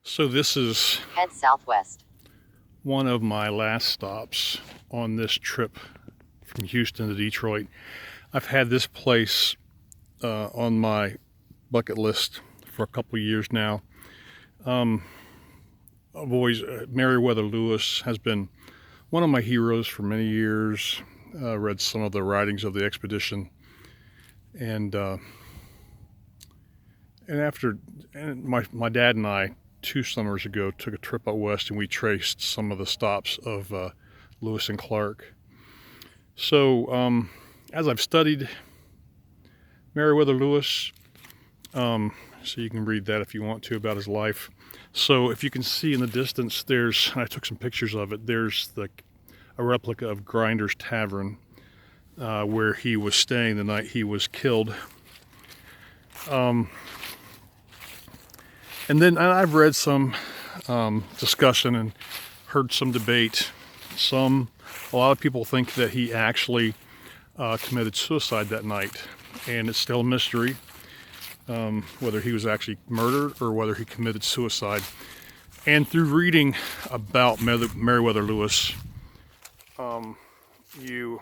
So this is Head southwest. one of my last stops on this trip from Houston to Detroit. I've had this place on my bucket list for a couple years now. I've always, Mariwether Lewis has been one of my heroes for many years. Read some of the writings of the expedition, and my dad and I 2 summers ago took a trip out west, and we traced some of the stops of Lewis and Clark. So as I've studied Mariwether Lewis, so you can read that if you want to about his life. So if you can see in the distance, I took some pictures of it, there's a replica of Grinder's Tavern, where he was staying the night he was killed. And then I've read some discussion and heard some debate. A lot of people think that he actually committed suicide that night, and it's still a mystery whether he was actually murdered or whether he committed suicide. And through reading about Mariwether Lewis, you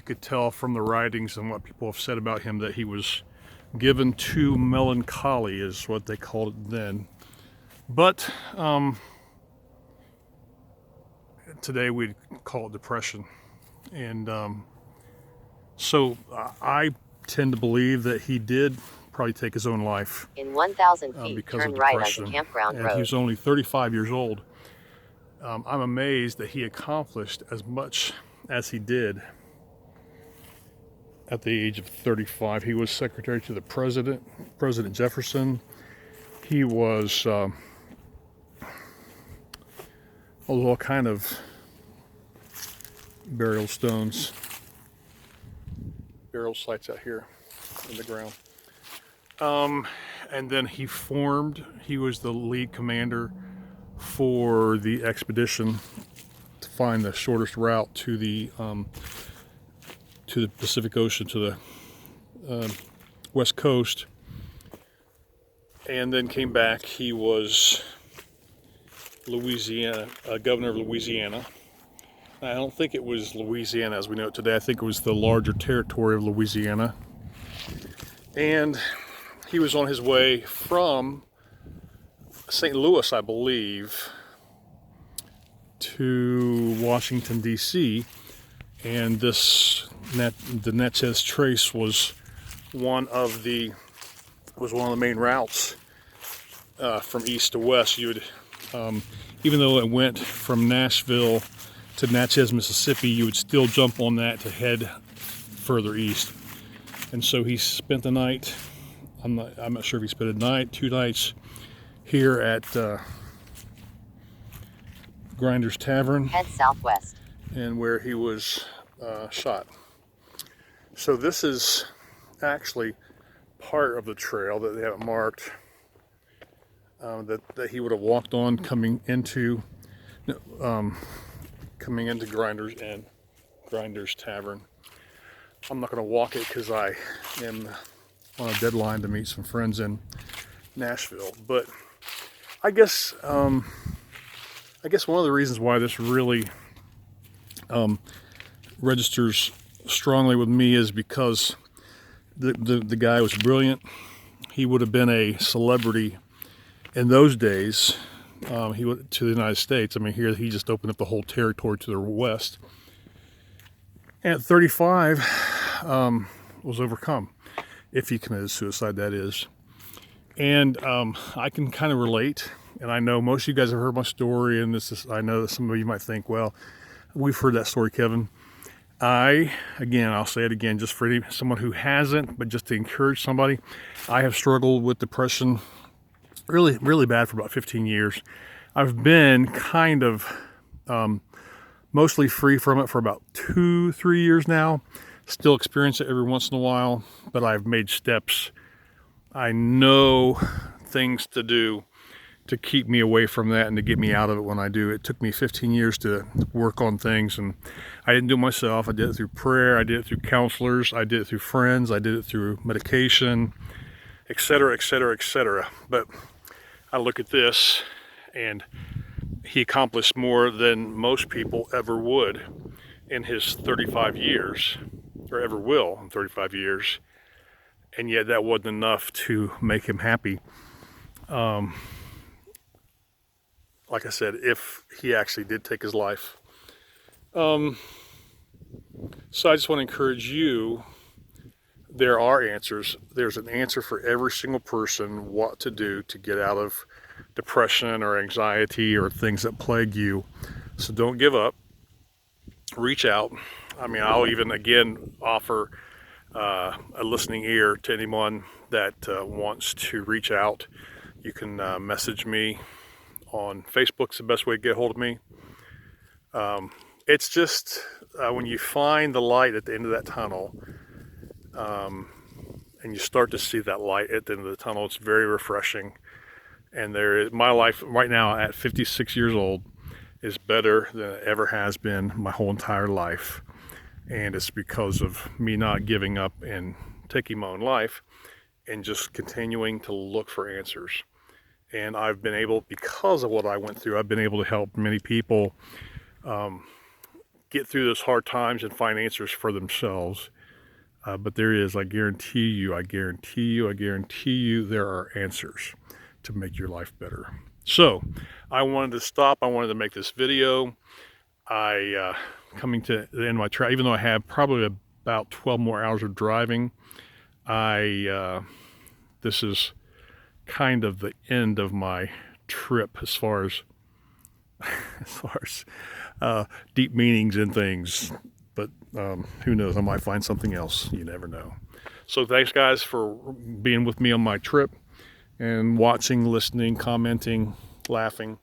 could tell from the writings and what people have said about him that he was given to melancholy, is what they called it then. But today we'd call it depression. And so I tend to believe that he did probably take his own life in 1,000 feet, because turn of right depression. onto Campground And Road. he was only 35 years old. I'm amazed that he accomplished as much as he did at the age of 35. He was secretary to the President Jefferson. He was all kind of burial sites out here in the ground. And then he was the lead commander for the expedition to find the shortest route to the Pacific Ocean, to the West Coast, and then came back. He was governor of Louisiana. I don't think it was Louisiana as we know it today. I think it was the larger territory of Louisiana. And he was on his way from St. Louis, I believe, to Washington, D.C. And the Natchez Trace was one of the main routes from east to west. You would, even though it went from Nashville to Natchez, Mississippi, you would still jump on that to head further east. And so he spent the night. I'm not sure if he spent a night, 2 nights here at Grinder's Tavern. Head southwest. And where he was shot. So this is actually part of the trail that they haven't marked, that he would have walked on coming into Grinder's Tavern. I'm not going to walk it because I am on a deadline to meet some friends in Nashville. But I guess one of the reasons why this really registers strongly with me is because the guy was brilliant. He would have been a celebrity in those days. He went to the United States. I mean, here he just opened up the whole territory to the west. And at 35, was overcome, if he committed suicide, that is. And I can kind of relate. And I know most of you guys have heard my story, and I know that some of you might think, well, we've heard that story, Kevin. I'll say it again, just for someone who hasn't, but just to encourage somebody. I have struggled with depression really, really bad for about 15 years. I've been kind of mostly free from it for about 2-3 years now. Still experience it every once in a while, but I've made steps. I know things to do to keep me away from that and to get me out of it when I do. It took me 15 years to work on things, and I didn't do it myself. I did it through prayer, I did it through counselors, I did it through friends, I did it through medication, etc., etc., etc. But I look at this, and he accomplished more than most people ever would in his 35 years, or ever will in 35 years. And yet that wasn't enough to make him happy. Like I said, if he actually did take his life. So I just want to encourage you, there are answers. There's an answer for every single person what to do to get out of depression or anxiety or things that plague you. So don't give up. Reach out. I mean, I'll even again offer a listening ear to anyone that wants to reach out. You can message me on Facebook. It's the best way to get a hold of me. It's just when you find the light at the end of that tunnel, and you start to see that light at the end of the tunnel, it's very refreshing. And my life right now at 56 years old is better than it ever has been my whole entire life. And it's because of me not giving up and taking my own life and just continuing to look for answers. And I've been able, because of what I went through, I've been able to help many people get through those hard times and find answers for themselves. But there is, I guarantee you, there are answers to make your life better. So I wanted to stop. I wanted to make this video. Coming to the end of my trip, even though I have probably about 12 more hours of driving, this is kind of the end of my trip as far as deep meanings and things. But who knows? I might find something else. You never know. So thanks, guys, for being with me on my trip and watching, listening, commenting, laughing.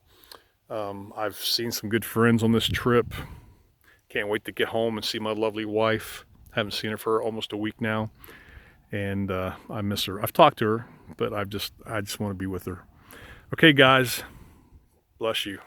I've seen some good friends on this trip. Can't wait to get home and see my lovely wife. Haven't seen her for almost a week now, and I miss her. I've talked to her, but I just want to be with her. Okay, guys, bless you.